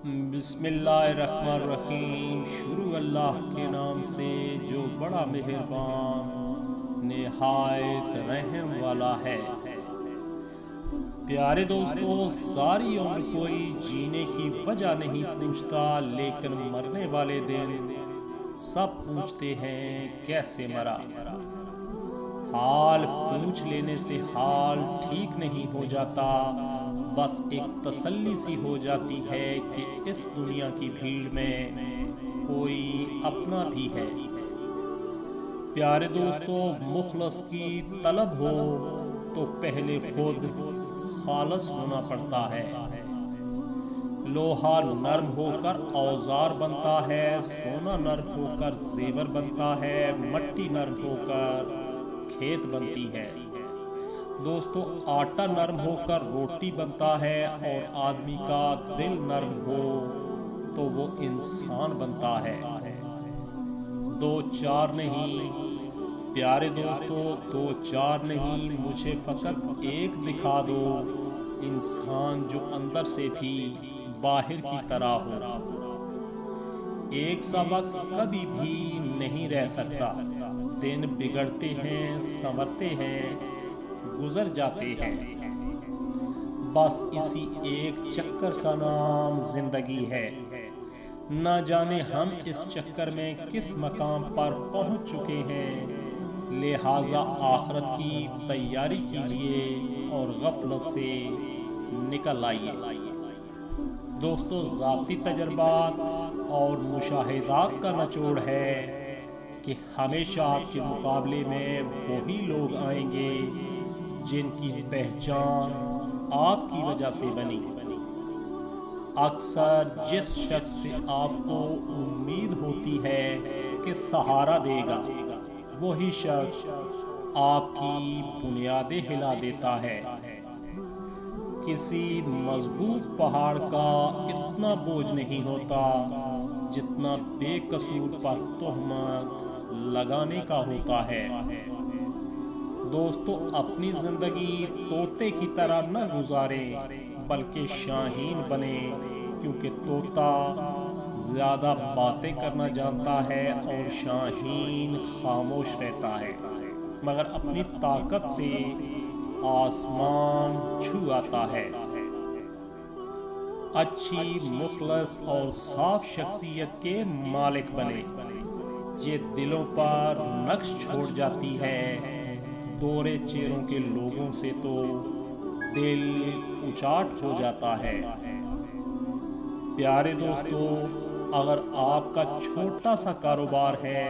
بسم اللہ الرحمن الرحیم۔ شروع اللہ کے نام سے جو بڑا مہربان نہایت رحم والا ہے۔ پیارے دوستو، ساری عمر کوئی جینے کی وجہ نہیں پوچھتا، لیکن مرنے والے دن سب پوچھتے ہیں کیسے مرا۔ حال پوچھ لینے سے حال ٹھیک نہیں ہو جاتا، بس ایک تسلی سی ہو جاتی ہے کہ اس دنیا کی بھیڑ میں کوئی اپنا بھی ہے۔ پیارے دوستو، مخلص کی طلب ہو تو پہلے خود خالص ہونا پڑتا ہے۔ لوہا نرم ہو کر اوزار بنتا ہے، سونا نرم ہو کر زیور بنتا ہے، مٹی نرم ہو کر کھیت بنتی ہے۔ دوستو، آٹا نرم ہو کر روٹی بنتا ہے، اور آدمی کا دل نرم ہو تو وہ انسان بنتا ہے۔ دو چار نہیں پیارے دوستو، دو چار نہیں، مجھے فقط ایک دکھا دو، انسان جو اندر سے بھی باہر کی طرح ہو۔ ایک سا وقت کبھی بھی نہیں رہ سکتا، دن بگڑتے ہیں، سنورتے ہیں، گزر جاتے ہیں، بس اسی ایک چکر کا نام زندگی ہے۔ نہ جانے ہم اس چکر میں کس مقام پر پہنچ چکے ہیں، لہٰذا آخرت کی تیاری کیجیے اور غفلت سے نکل آئیے۔ دوستو، ذاتی تجربات اور مشاہدات کا نچوڑ ہے کہ ہمیشہ آپ کے مقابلے میں وہی لوگ آئیں گے جن کی پہچان آپ کی وجہ سے بنی۔ اکثر جس شخص سے آپ کو امید ہوتی ہے کہ سہارا دے گا، وہی شخص آپ کی بنیادیں ہلا دیتا ہے۔ کسی مضبوط پہاڑ کا اتنا بوجھ نہیں ہوتا جتنا بے قصور پر تہمت لگانے کا ہوتا ہے۔ دوستو، اپنی زندگی طوطے کی طرح نہ گزاریں، بلکہ شاہین بنے، کیونکہ طوطا زیادہ باتیں کرنا جانتا ہے اور شاہین خاموش رہتا ہے، مگر اپنی طاقت سے آسمان چھو آتا ہے۔ اچھی، مخلص اور صاف شخصیت کے مالک بنے، یہ دلوں پر نقش چھوڑ جاتی ہے۔ دورے چیروں کے لوگوں سے تو دل اچاٹ ہو جاتا ہے۔ پیارے دوستو، اگر آپ کا چھوٹا سا کاروبار ہے،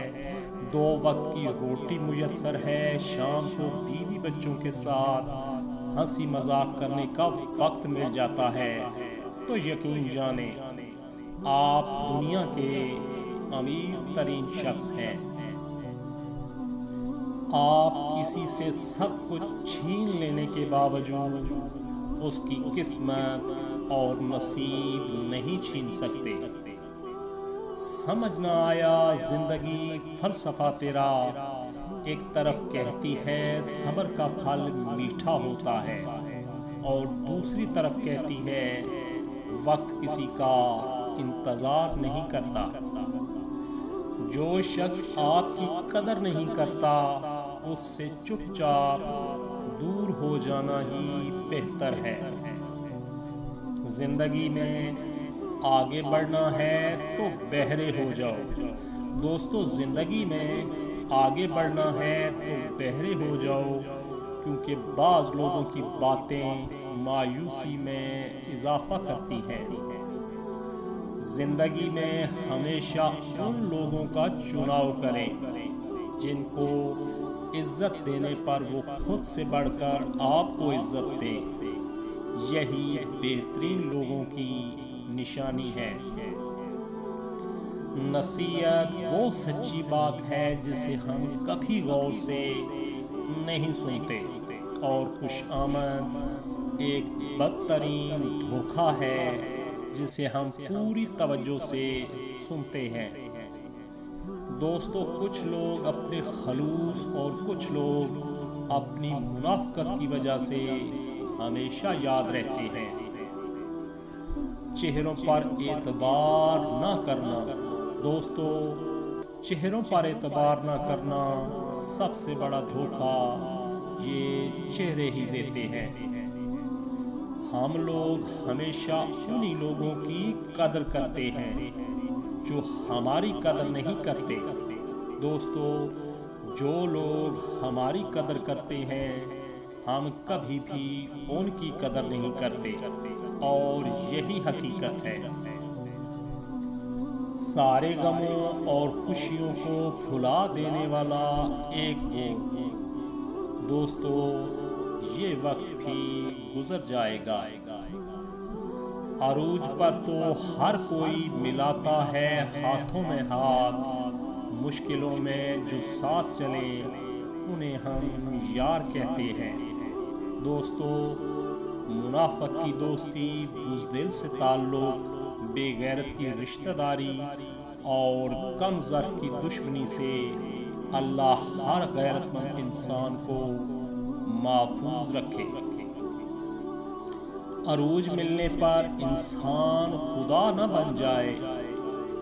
2 وقت کی روٹی میسر ہے، شام کو بیوی بچوں کے ساتھ ہنسی مذاق کرنے کا وقت مل جاتا ہے، تو یقین جانیں آپ دنیا کے امیر ترین شخص ہیں۔ آپ کسی سے سب کچھ چھین لینے کے باوجود اس کی قسمت اور نصیب نہیں چھین سکتے۔ سمجھ نہ آیا زندگی فلسفہ تیرا، ایک طرف کہتی ہے صبر کا پھل میٹھا ہوتا ہے، اور دوسری طرف کہتی ہے وقت کسی کا انتظار نہیں کرتا۔ جو شخص آپ کی قدر نہیں کرتا، اس سے چپ چاپ دور ہو جانا ہی بہتر ہے۔ زندگی میں آگے بڑھنا ہے تو بہرے ہو جاؤ۔ دوستو، زندگی میں آگے بڑھنا ہے تو بہرے ہو جاؤ، کیونکہ بعض لوگوں کی باتیں مایوسی میں اضافہ کرتی ہیں۔ زندگی میں ہمیشہ ان لوگوں کا چناؤ کریں جن کو عزت دینے پر وہ خود سے بڑھ کر آپ کو عزت دیں، یہی بہترین لوگوں کی نشانی ہے۔ نصیحت وہ سچی بات ہے جسے ہم کبھی غور سے نہیں سنتے، اور خوش آمد ایک بدترین دھوکہ ہے جسے ہم پوری توجہ سے سنتے ہیں۔ دوستو، کچھ لوگ اپنے خلوص اور کچھ لوگ اپنی منافقت کی وجہ سے ہمیشہ یاد رہتے ہیں۔ چہروں پر اعتبار نہ کرنا۔ دوستو، چہروں پر اعتبار نہ کرنا سب سے بڑا دھوکہ یہ چہرے ہی دیتے ہیں۔ ہم لوگ ہمیشہ انہی لوگوں کی قدر کرتے ہیں جو ہماری قدر نہیں کرتے۔ دوستو، جو لوگ ہماری قدر کرتے ہیں ہم کبھی بھی ان کی قدر نہیں کرتے، اور یہی حقیقت ہے۔ سارے غموں اور خوشیوں کو بھلا دینے والا ایک ہے۔ دوستو، یہ وقت بھی گزر جائے گا۔ عروج پر تو ہر کوئی ملاتا ہے ہاتھوں میں ہاتھ، مشکلوں میں جو ساتھ چلے انہیں ہم یار کہتے ہیں۔ دوستو، منافق کی دوستی، بزدل سے تعلق، بے غیرت کی رشتہ داری اور کم ظرف کی دشمنی سے اللہ ہر غیرت مند انسان کو محفوظ رکھے۔ عروج ملنے پر انسان خدا نہ بن جائے،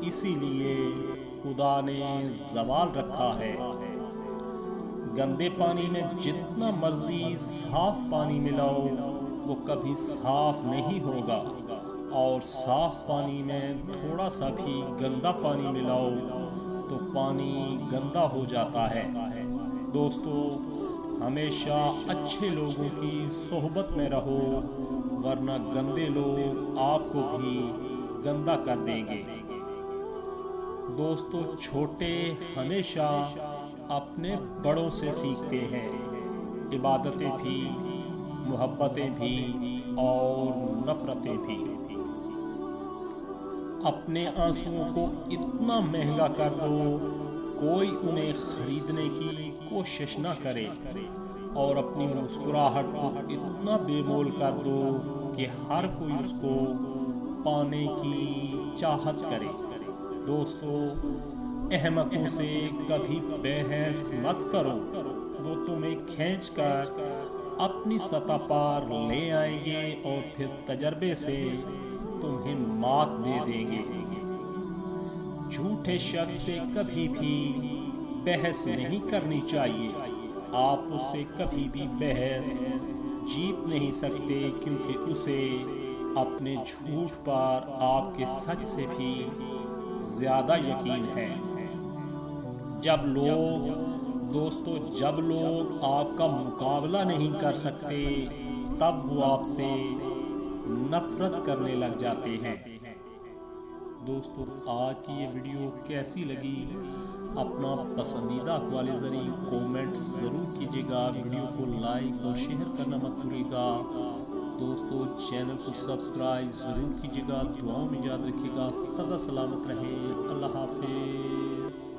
اسی لیے خدا نے زوال رکھا ہے۔ گندے پانی میں جتنا مرضی صاف پانی ملاؤ وہ کبھی صاف نہیں ہوگا، اور صاف پانی میں تھوڑا سا بھی گندا پانی ملاؤ تو پانی گندا ہو جاتا ہے۔ دوستو، ہمیشہ اچھے لوگوں کی صحبت میں رہو، ورنہ گندے لوگ آپ کو بھی گندا کر دیں گے۔ دوستو، چھوٹے ہمیشہ اپنے بڑوں سے سیکھتے ہیں، عبادتیں بھی، محبتیں بھی اور نفرتیں بھی۔ اپنے آنسوؤں کو اتنا مہنگا کر دو کوئی انہیں خریدنے کی کوشش نہ کرے، اور اپنی مسکراہٹ کو اتنا بے مول کر دو کہ ہر کوئی اس کو پانے کی چاہت کرے۔ دوستو، احمقوں سے کبھی بحث مت کرو، وہ تمہیں کھینچ کر اپنی سطح پر لے آئیں گے اور پھر تجربے سے تمہیں مات دے دیں گے۔ جھوٹے شخص سے کبھی بھی بحث نہیں کرنی چاہیے، آپ اس سے کبھی بھی بحث جیت نہیں سکتے، کیونکہ اسے اپنے جھوٹ پر آپ کے سچ سے بھی زیادہ یقین ہے۔ جب لوگ آپ کا مقابلہ نہیں کر سکتے تب وہ آپ سے نفرت کرنے لگ جاتے ہیں۔ دوستو، آج کی یہ ویڈیو کیسی لگی اپنا پسندیدہ اقوال زریں کومنٹ ضرور کیجیے گا، ویڈیو کو لائک اور شیئر کرنا مت بھولیے گا۔ دوستو، چینل کو سبسکرائب ضرور کیجیے گا، دعاؤں میں یاد رکھیے گا، سدا سلامت رہیں، اللہ حافظ۔